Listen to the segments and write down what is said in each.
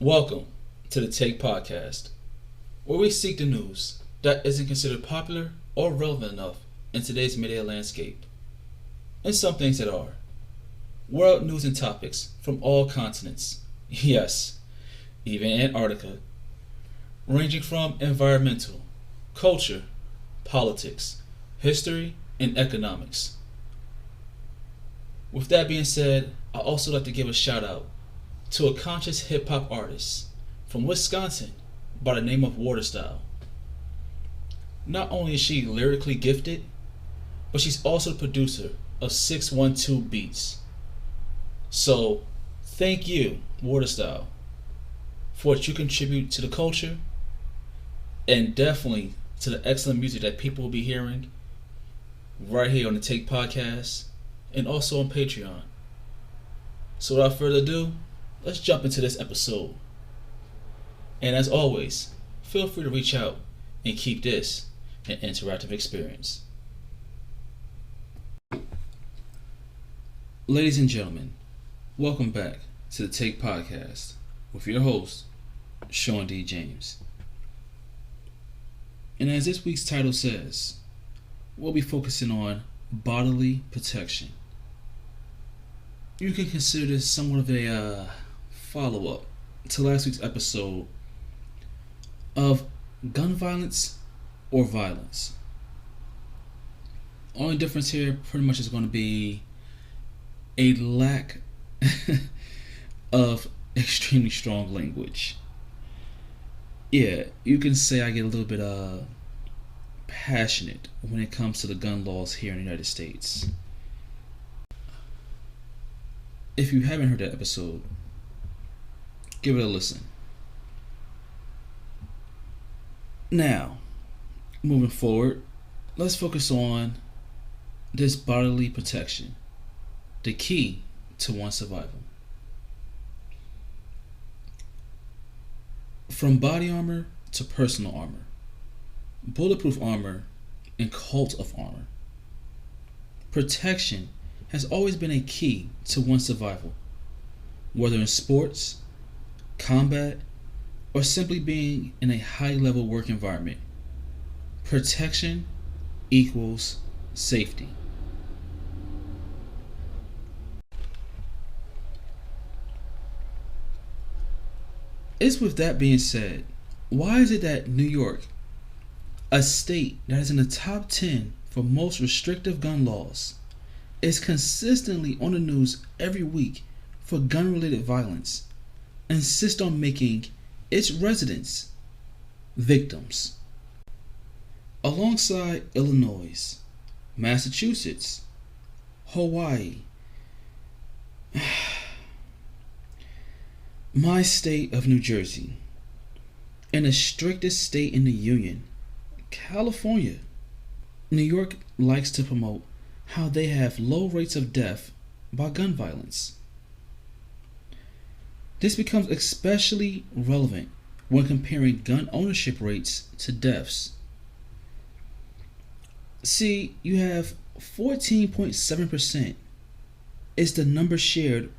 Welcome to the Take Podcast, where we seek the news that isn't considered popular or relevant enough in today's media landscape, and some things that are. World news and topics from all continents, yes, even Antarctica, ranging from environmental, culture, politics, history, and economics. With that being said, I'd also like to give a shout out to a conscious hip hop artist from Wisconsin by the name of Waterstyle. Not only is she lyrically gifted, but she's also the producer of 612 Beats. So, thank you, Waterstyle, for what you contribute to the culture and definitely to the excellent music that people will be hearing right here on the Take Podcast and also on Patreon. So without further ado, let's jump into this episode. And as always, feel free to reach out and keep this an interactive experience. Ladies and gentlemen, welcome back to the Take Podcast with your host, Sean D. James. And as this week's title says, we'll be focusing on bodily protection. You can consider this somewhat of a follow-up to last week's episode of gun violence or violence. Only difference here pretty much is going to be a lack of extremely strong language. Yeah, you can say I get a little bit passionate when it comes to the gun laws here in the United States. If you haven't heard that episode, give it a listen. Now, moving forward, let's focus on this bodily protection, the key to one's survival. From body armor to personal armor, bulletproof armor, and cult of armor, protection has always been a key to one's survival, whether in sports, combat, or simply being in a high-level work environment. Protection equals safety. It's with that being said, why is it that New York, a state that is in the top 10 for most restrictive gun laws, is consistently on the news every week for gun-related violence, insists on making its residents victims? Alongside Illinois, Massachusetts, Hawaii, my state of New Jersey, and the strictest state in the Union, California, New York likes to promote how they have low rates of death by gun violence. This becomes especially relevant when comparing gun ownership rates to deaths. See, you have 14.7% is the number shared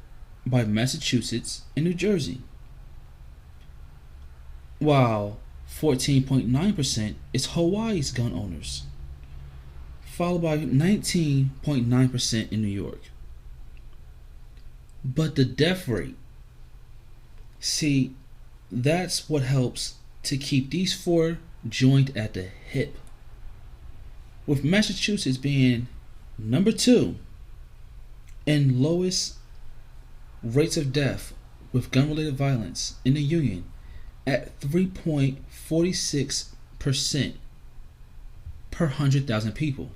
by Massachusetts and New Jersey, while 14.9% is Hawaii's gun owners, followed by 19.9% in New York. But the death rate, see, that's what helps to keep these four joined at the hip, with Massachusetts being number 2 in lowest rates of death with gun-related violence in the Union at 3.46% per 100,000 people.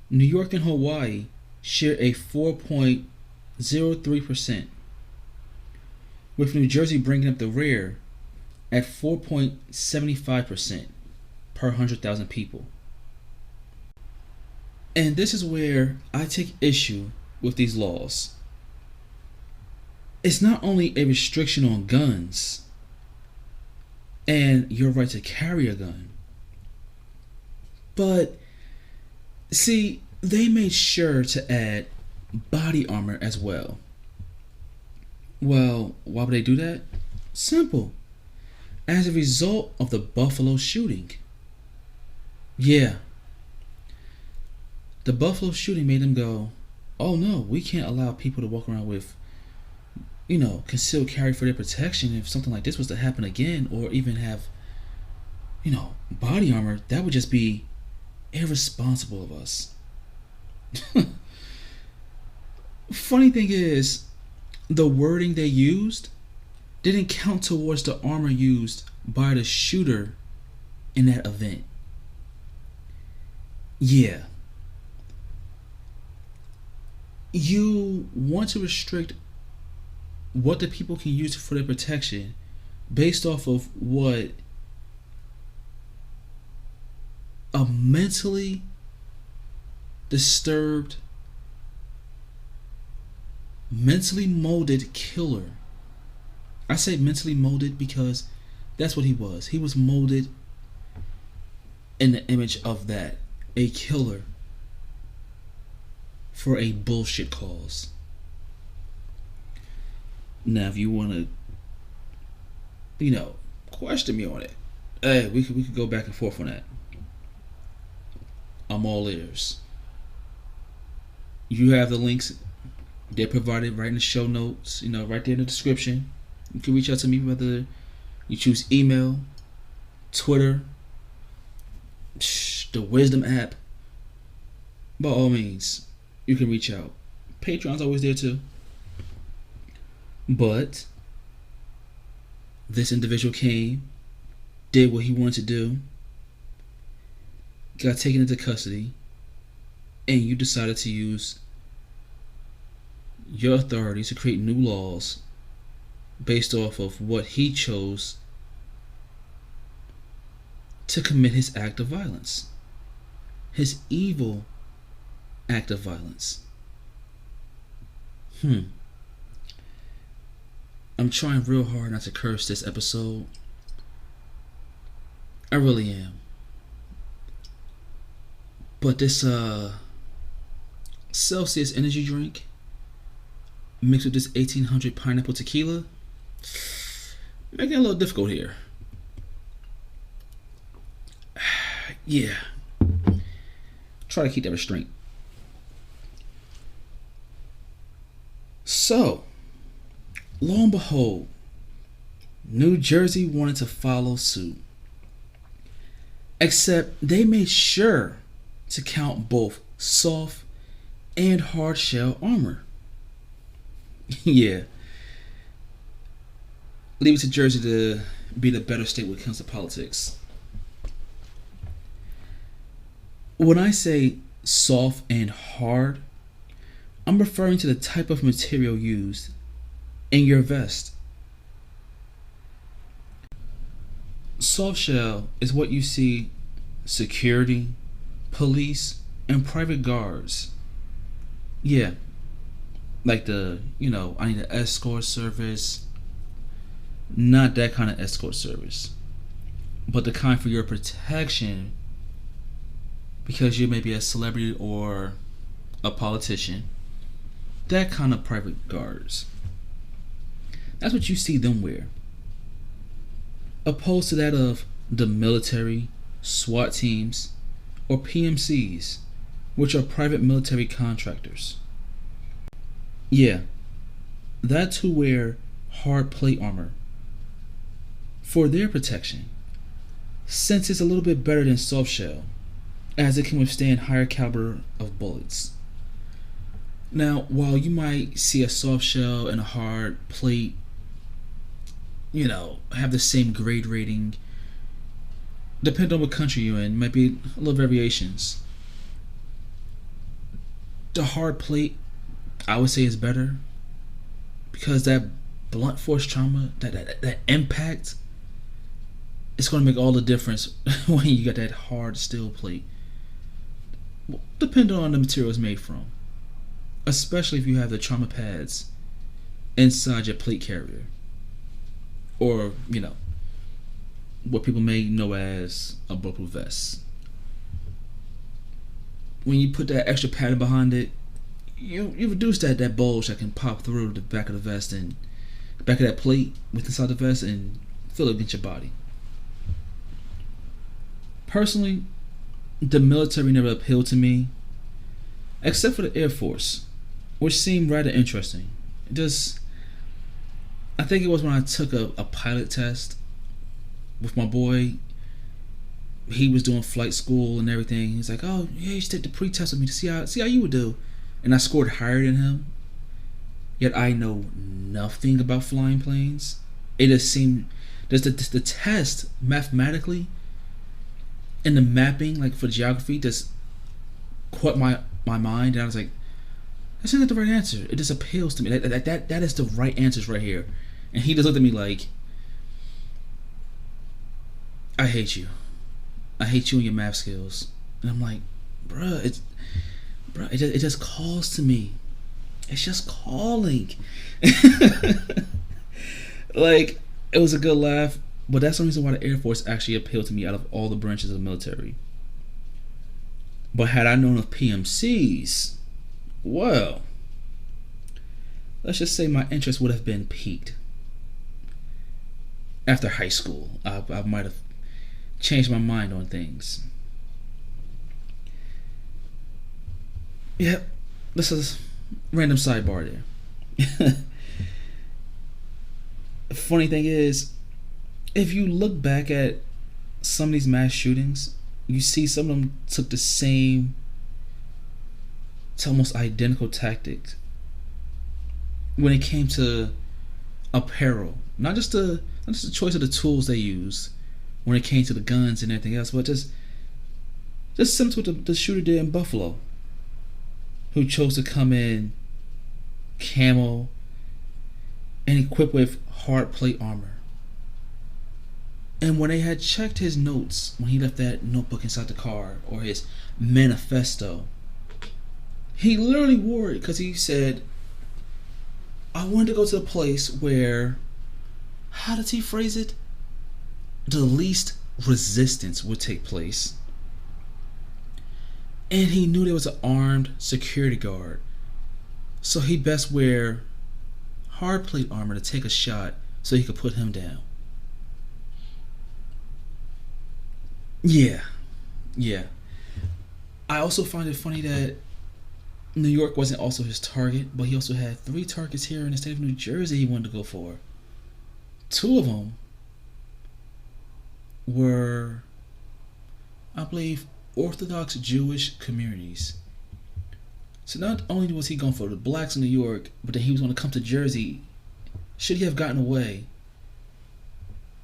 New York and Hawaii share a 4.03%, with New Jersey bringing up the rear at 4.75% per 100,000 people. And this is where I take issue with these laws. It's not only a restriction on guns and your right to carry a gun, but see, they made sure to add body armor as well. Well, why would they do that? Simple. As a result of the Buffalo shooting. Yeah, the Buffalo shooting made them go, oh no, we can't allow people to walk around with, concealed carry for their protection. If something like this was to happen again, or even have, body armor, that would just be irresponsible of us. Funny thing is, the wording they used didn't count towards the armor used by the shooter in that event. Yeah. You want to restrict what the people can use for their protection based off of what a mentally disturbed, mentally molded killer. I say mentally molded because that's what he was. He was molded in the image of that. A killer for a bullshit cause. Now, if you want to, question me on it, hey, we could go back and forth on that. I'm all ears. You have the links. They're provided right in the show notes, right there in the description. You can reach out to me whether you choose email, Twitter, the Wisdom app. By all means, you can reach out. Patreon's always there too. But this individual came, did what he wanted to do, got taken into custody, and you decided to use your authority to create new laws based off of what he chose to commit his act of violence. His evil act of violence. I'm trying real hard not to curse this episode. I really am. But this Celsius energy drink mixed with this 1800 pineapple tequila making it a little difficult here. Yeah. Try to keep that restraint. So, lo and behold, New Jersey wanted to follow suit. Except they made sure to count both soft and hard shell armor. Yeah. Leave it to Jersey to be the better state when it comes to politics. When I say soft and hard, I'm referring to the type of material used in your vest. Soft shell is what you see security, police, and private guards. Yeah. Like I need an escort service. Not that kind of escort service. But the kind for your protection because you may be a celebrity or a politician. That kind of private guards. That's what you see them wear. Opposed to that of the military, SWAT teams, or PMCs, which are private military contractors. Yeah, that's who wear hard plate armor for their protection, since it's a little bit better than soft shell, as it can withstand higher caliber of bullets. Now, while you might see a soft shell and a hard plate, have the same grade rating, depending on what country you're in, might be a little variations. The hard plate, I would say, is better because that blunt force trauma, that impact, it's going to make all the difference when you got that hard steel plate. Depending on the material it's made from, especially if you have the trauma pads inside your plate carrier, or what people may know as a bulletproof vest. When you put that extra padding behind it, you reduce that bulge that can pop through the back of the vest and back of that plate with inside the vest and feel it against your body. Personally, the military never appealed to me, except for the Air Force, which seemed rather interesting. Just, I think it was when I took a pilot test with my boy. He was doing flight school and everything. He's like, "Oh, yeah, you should take the pre-test with me to see how you would do." And I scored higher than him. Yet I know nothing about flying planes. It just seemed the test mathematically and the mapping, like for geography, just caught my mind, and I was like, "That's not the right answer." It just appeals to me. That is the right answers right here. And he just looked at me like, "I hate you. I hate you and your math skills." And I'm like, "Bruh, it just calls to me. It's just calling." Like, it was a good laugh, but that's the reason why the Air Force actually appealed to me out of all the branches of the military. But had I known of PMCs, well, let's just say my interest would have been piqued. After high school, I might have changed my mind on things. Yep, this is a random sidebar there. The funny thing is, if you look back at some of these mass shootings, you see some of them took the same, it's almost identical tactics when it came to apparel. Not just the choice of the tools they used when it came to the guns and everything else, but just similar to what the shooter did in Buffalo, who chose to come in camo and equipped with hard plate armor. And when they had checked his notes, when he left that notebook inside the car, or his manifesto, he literally wore it because he said, "I wanted to go to a place where," how does he phrase it? "The least resistance would take place." And he knew there was an armed security guard, so he best wear hard plate armor to take a shot so he could put him down. Yeah. I also find it funny that New York wasn't also his target, but he also had 3 targets here in the state of New Jersey he wanted to go for. 2 of them were, I believe, Orthodox Jewish communities. So not only was he going for the blacks in New York, but then he was going to come to Jersey. Should he have gotten away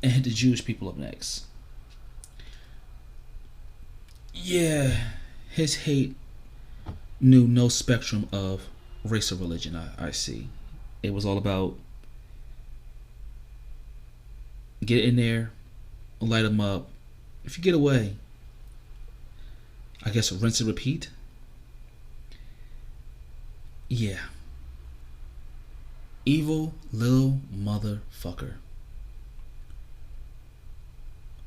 and hit the Jewish people up next? Yeah, his hate knew no spectrum of race or religion, I see. It was all about get in there, light them up. If you get away, I guess rinse and repeat. Yeah. Evil little motherfucker.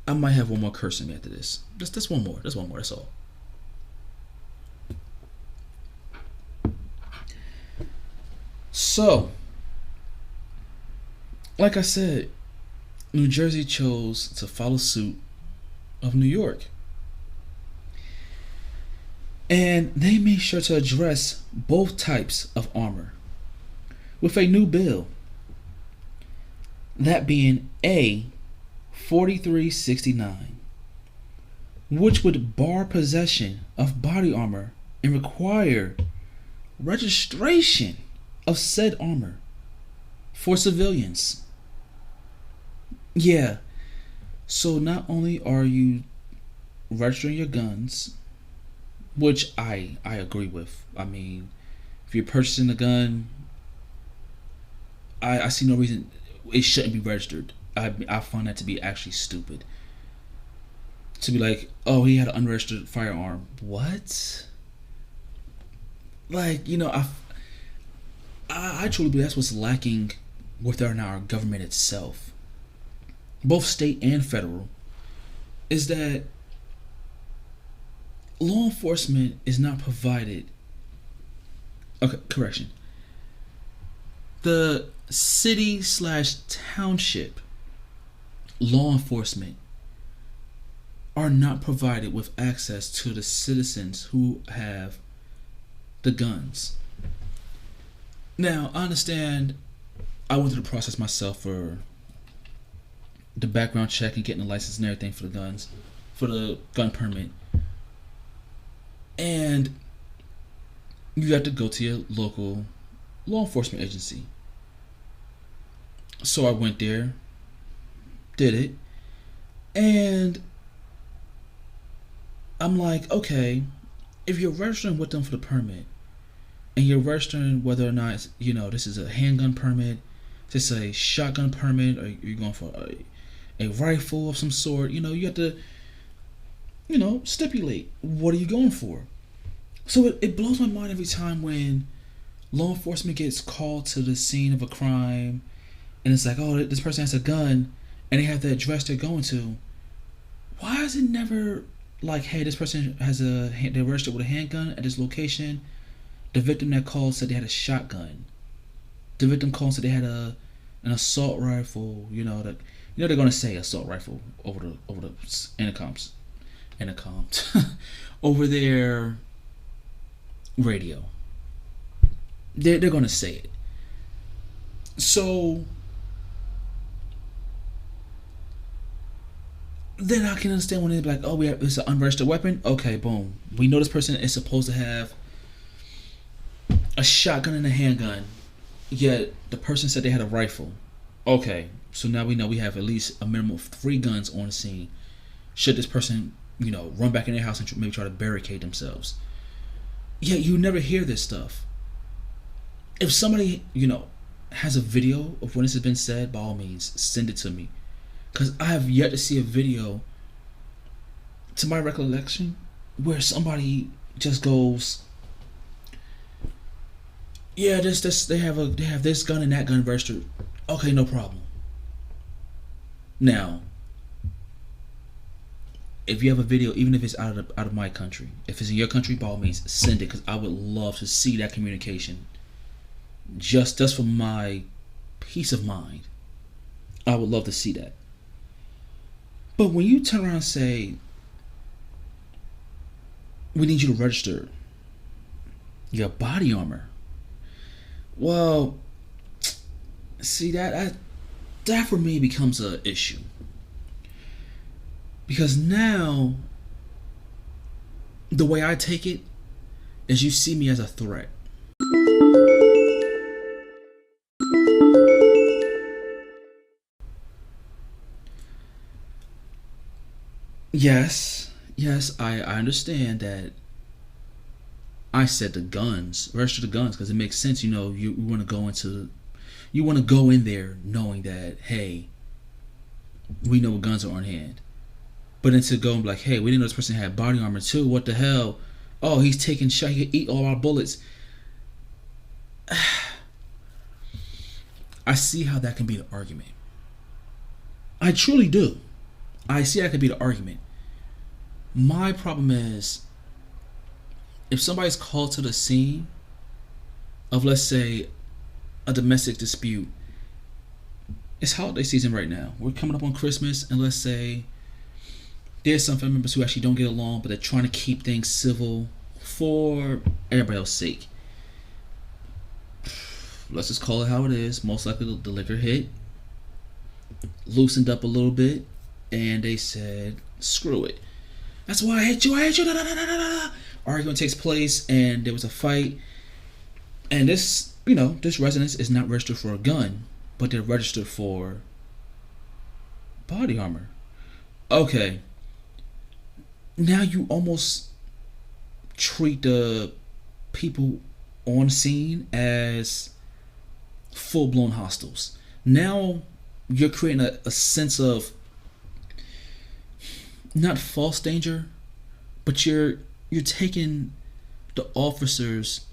I might have one more curse in me after this. Just one more. Just one more. That's all. So, like I said, New Jersey chose to follow suit of New York. And they made sure to address both types of armor with a new bill. That being A 4369, which would bar possession of body armor and require registration of said armor for civilians. Yeah, so not only are you registering your guns, which I agree with. I mean, if you're purchasing a gun, I see no reason it shouldn't be registered. I find that to be actually stupid. To be like, oh, he had an unregistered firearm. What? Like, you know, I truly believe that's what's lacking within our government itself, both state and federal, is that law enforcement is not provided. Okay, correction. The city slash township law enforcement are not provided with access to the citizens who have the guns. Now, I understand I went through the process myself for the background check and getting the license and everything for the guns, for the gun permit. And you have to go to your local law enforcement agency. So I went there, did it, and I'm like, okay, if you're registering with them for the permit, and you're registering whether or not this is a handgun permit, just a shotgun permit, or you're going for a rifle of some sort, you have to, stipulate what are you going for. So it blows my mind every time when law enforcement gets called to the scene of a crime, and it's like, oh, this person has a gun, and they have the address they're going to. Why is it never like, hey, this person they're registered with a handgun at this location? The victim that called said they had a shotgun. The victim called said they had an assault rifle. They're gonna say assault rifle over the intercoms, over their radio. They're gonna say it. So then I can understand when they're like, oh, it's an unregistered weapon. Okay, boom. We know this person is supposed to have a shotgun and a handgun, yet the person said they had a rifle. Okay, so now we know we have at least a minimum of 3 guns on the scene. Should this person, run back in their house and maybe try to barricade themselves? Yeah, you never hear this stuff. If somebody, has a video of when this has been said, by all means, send it to me. Because I have yet to see a video, to my recollection, where somebody just goes, yeah, they have this gun and that gun registered. Okay, no problem. Now, if you have a video, even if it's out of my country, if it's in your country, by all means, send it, because I would love to see that communication. Just for my peace of mind, I would love to see that. But when you turn around and say, we need you to register your body armor, well, see, that for me becomes an issue. Because now, the way I take it is you see me as a threat. Yes, I understand that I said the guns, register the guns, because it makes sense. You want to go in there knowing that, hey, we know what guns are on hand. But then to go and be like, hey, we didn't know this person had body armor too. What the hell? Oh, he's taking shot. He could eat all our bullets. I see how that can be the argument. I truly do. I see that could be the argument. My problem is, if somebody's called to the scene of, let's say, a domestic dispute, it's holiday season right now. We're coming up on Christmas, and let's say there's some family members who actually don't get along, but they're trying to keep things civil for everybody else's sake. Let's just call it how it is. Most likely the liquor hit, loosened up a little bit, and they said, screw it. That's why I hate you. Da, da, da, da, da. Argument takes place, and there was a fight. And this residence is not registered for a gun, but they're registered for body armor. Okay. Now you almost treat the people on scene as full-blown hostiles. Now you're creating a sense of not false danger, but you're taking the officer's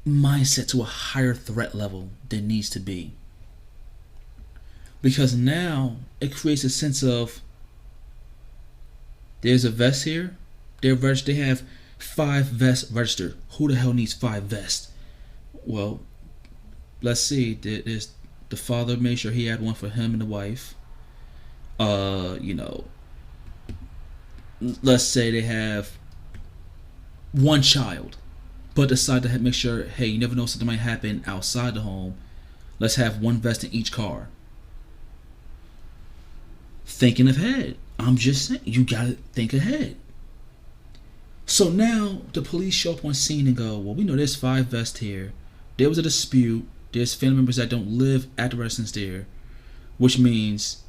mindset to a higher threat level than needs to be. Because now it creates a sense of, there's a vest here, they have 5 vests registered. Who the hell needs 5 vests? Well, let's see, there's the father made sure he had one for him and the wife. You know, let's say they have one child, but decide to make sure, hey, you never know, something might happen outside the home. Let's have one vest in each car. Thinking ahead. I'm just saying, you gotta think ahead. So now the police show up on scene and go, well, we know there's 5 vests here. There was a dispute. There's family members that don't live at the residence there, which means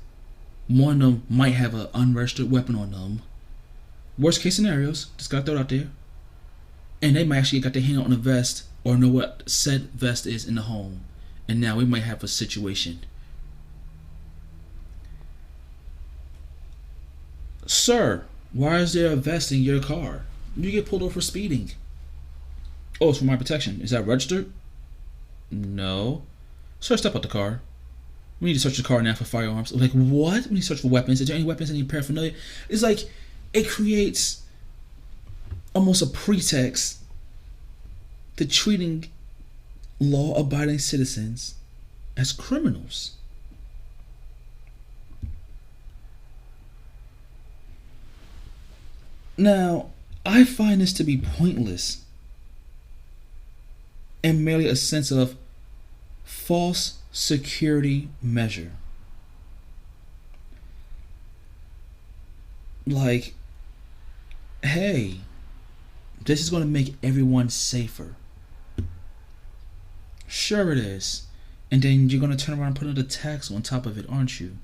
one of them might have an unregistered weapon on them. Worst case scenarios, just gotta throw it out there. And they might actually got their hand on a vest or know what said vest is in the home. And now we might have a situation. Sir, why is there a vest in your car? You get pulled over for speeding. Oh, it's for my protection. Is that registered? No. Sir, step out the car. We need to search the car now for firearms. Like, what? We need to search for weapons. Is there any weapons, any paraphernalia? It's like, it creates almost a pretext to treating law-abiding citizens as criminals. Now, I find this to be pointless and merely a sense of false security measure. Like, hey, this is going to make everyone safer. Sure it is. And then you're going to turn around and put another tax on top of it, aren't you?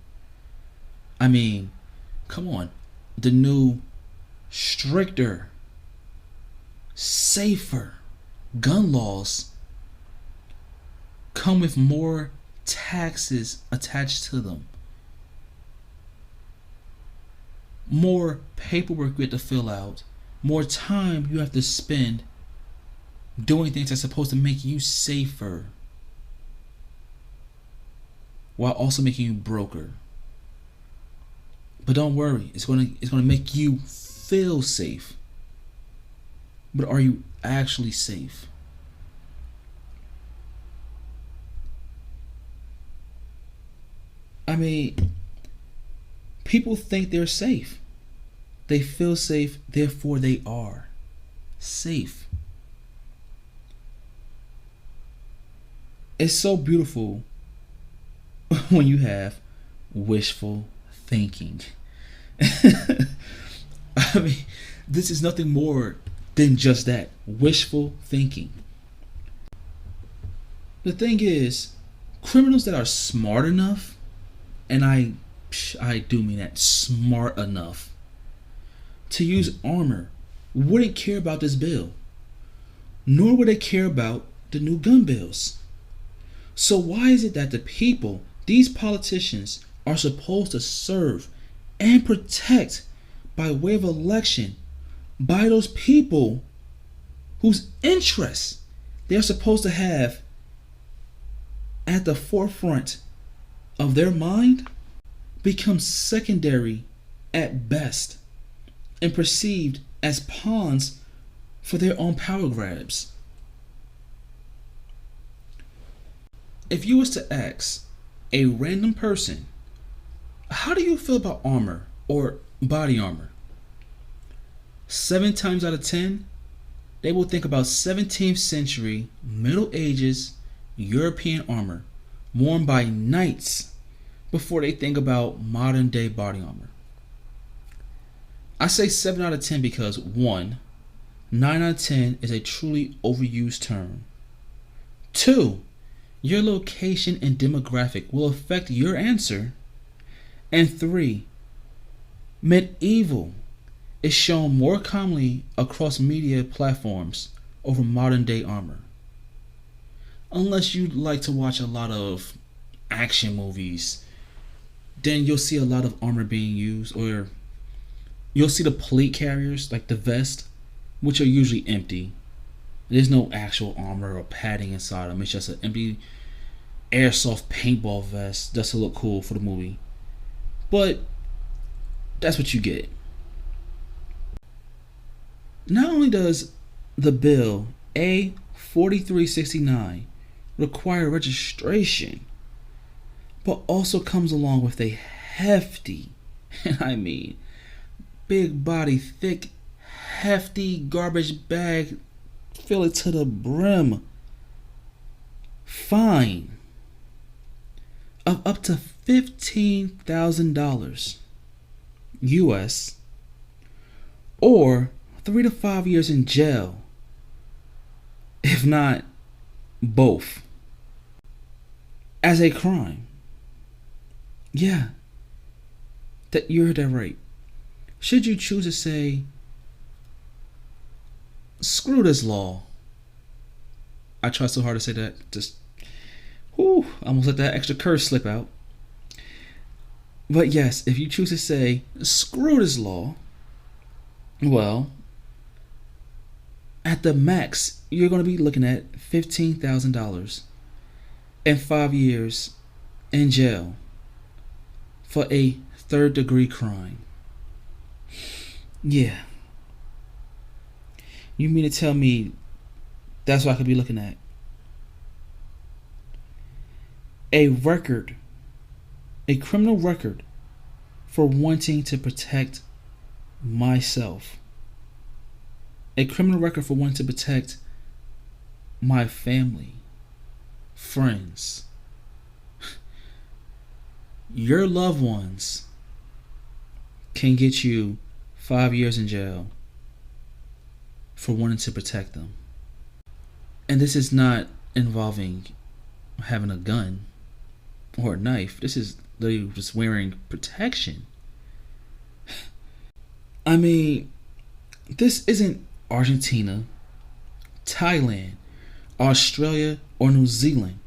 I mean, come on. The new stricter, safer gun laws come with more taxes attached to them. More paperwork you have to fill out. More time you have to spend doing things that's supposed to make you safer, while also making you broker. But don't worry, it's gonna make you feel safe. But are you actually safe? I mean, people think they're safe. They feel safe, therefore they are safe. It's so beautiful when you have wishful thinking. I mean, this is nothing more than just that, wishful thinking. The thing is, criminals that are smart enough, and I do mean that, smart enough to use armor, wouldn't care about this bill, nor would they care about the new gun bills. So why is it that the people, these politicians, are supposed to serve and protect by way of election by those people whose interests they're supposed to have at the forefront of their mind, become secondary at best and perceived as pawns for their own power grabs? If you was to ask a random person, how do you feel about armor or body armor? 7 times out of 10, they will think about 17th century, Middle Ages, European armor worn by knights before they think about modern day body armor. I say 7 out of 10 because 1, 9 out of 10 is a truly overused term. 2, your location and demographic will affect your answer. And 3, medieval is shown more commonly across media platforms over modern day armor. Unless you like to watch a lot of action movies, then you'll see a lot of armor being used, or you'll see the plate carriers, like the vest, which are usually empty. There's no actual armor or padding inside them. It's just an empty airsoft paintball vest just to look cool for the movie. But that's what you get. Not only does the bill A4369 require registration, but also comes along with a hefty, and I mean big body, thick, hefty garbage bag, fill it to the brim, fine of up to $15,000 US, or 3 to 5 years in jail, if not both, as a crime. Yeah, that you heard that right. Should you choose to say, screw this law? I try so hard to say that, just almost let that extra curse slip out. But yes, if you choose to say, screw this law, well, at the max, you're going to be looking at $15,000 and 5 years in jail for a third-degree crime. Yeah. You mean to tell me that's what I could be looking at? A criminal record for wanting to protect myself. A criminal record for wanting to protect my family, friends, your loved ones can get you 5 years in jail for wanting to protect them. And this is not involving having a gun or a knife. This is literally just wearing protection. I mean, this isn't Argentina, Thailand, Australia, or New Zealand,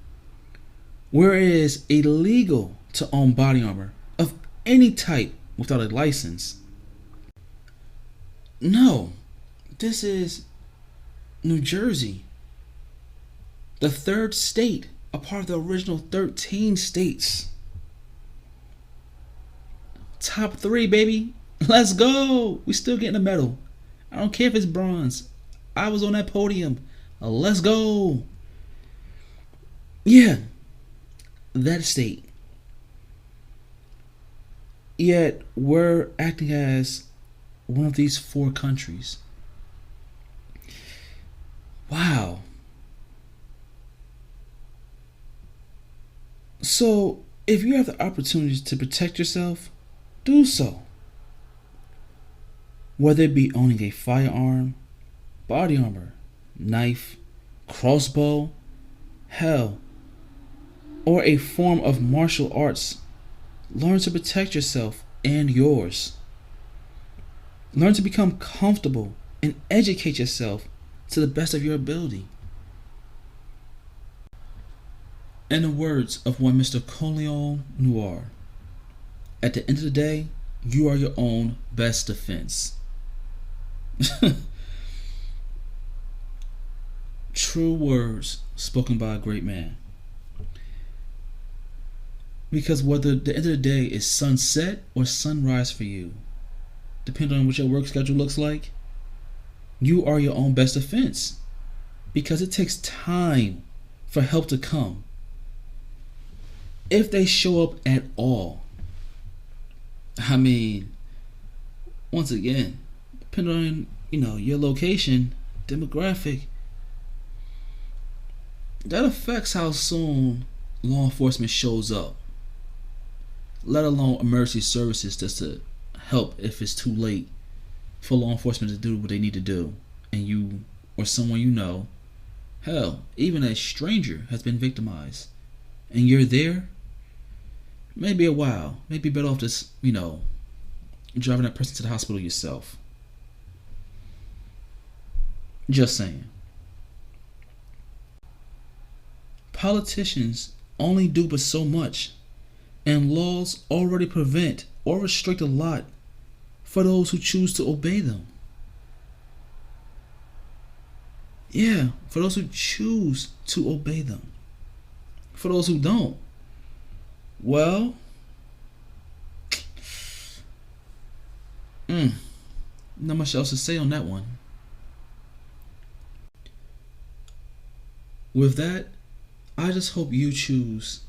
where it is illegal to own body armor of any type without a license. No, this is New Jersey, the third state, a part of the original 13 states. Top 3, baby. Let's go. We still getting a medal. I don't care if it's bronze. I was on that podium. Let's go. Yeah, that state. Yet we're acting as one of these 4 countries. Wow. So, if you have the opportunity to protect yourself, do so. Whether it be owning a firearm, body armor, knife, crossbow, hell, or a form of martial arts, learn to protect yourself and yours. Learn to become comfortable and educate yourself to the best of your ability. In the words of one Mr. Corleone Noir, at the end of the day, you are your own best defense. True words spoken by a great man. Because whether the end of the day is sunset or sunrise for you, depending on what your work schedule looks like, you are your own best defense. Because it takes time for help to come, if they show up at all. I mean, once again, depending on your location, demographic, that affects how soon law enforcement shows up, let alone emergency services just to help if it's too late for law enforcement to do what they need to do, and you or someone you know, hell, even a stranger has been victimized, and you're there. Maybe a while. Maybe better off just, driving that person to the hospital yourself. Just saying. Politicians only do but so much, and laws already prevent or restrict a lot for those who choose to obey them. Yeah, for those who choose to obey them. For those who don't, well, not much else to say on that one. With that, I just hope you choose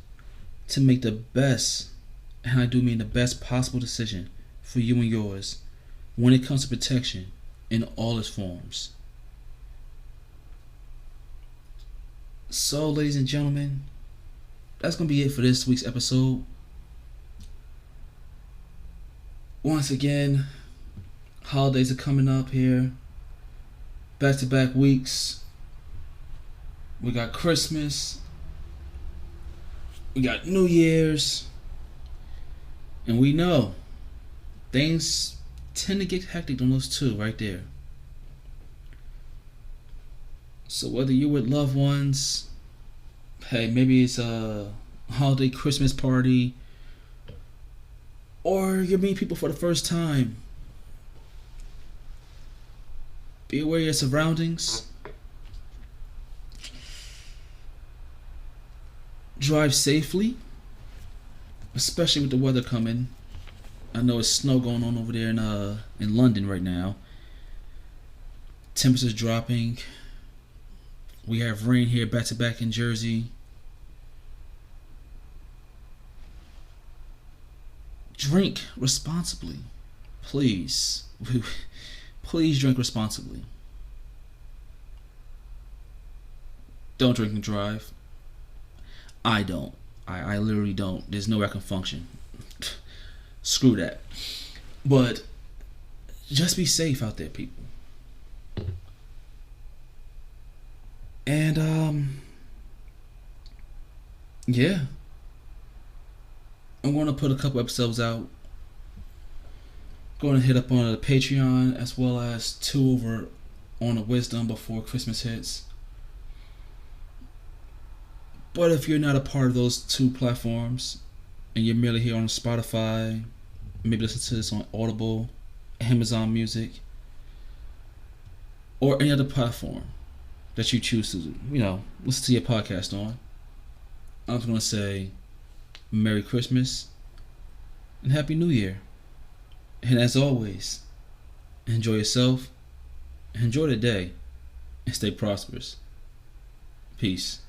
to make the best, and I do mean the best possible decision for you and yours when it comes to protection in all its forms. So, ladies and gentlemen, that's going to be it for this week's episode. Once again, holidays are coming up here. Back-to-back weeks. We got Christmas. We got New Year's. And we know things tend to get hectic on those two right there. So whether you're with loved ones, hey, maybe it's a holiday Christmas party, or you're meeting people for the first time, be aware of your surroundings. Drive safely, especially with the weather coming. I know it's snow going on over there in London right now. Temperatures dropping. We have rain here back to back in Jersey. Drink responsibly, please. Please drink responsibly. Don't drink and drive. I don't. I literally don't. There's no way I can function. Screw that. But just be safe out there, people. And yeah. I'm going to put a couple episodes out. Going to hit up on the Patreon as well as 2 over on the Wisdom before Christmas hits. But if you're not a part of those 2 platforms and you're merely here on Spotify, maybe listen to this on Audible, Amazon Music, or any other platform that you choose to, listen to your podcast on, I'm just going to say Merry Christmas and Happy New Year. And as always, enjoy yourself, enjoy the day, and stay prosperous. Peace.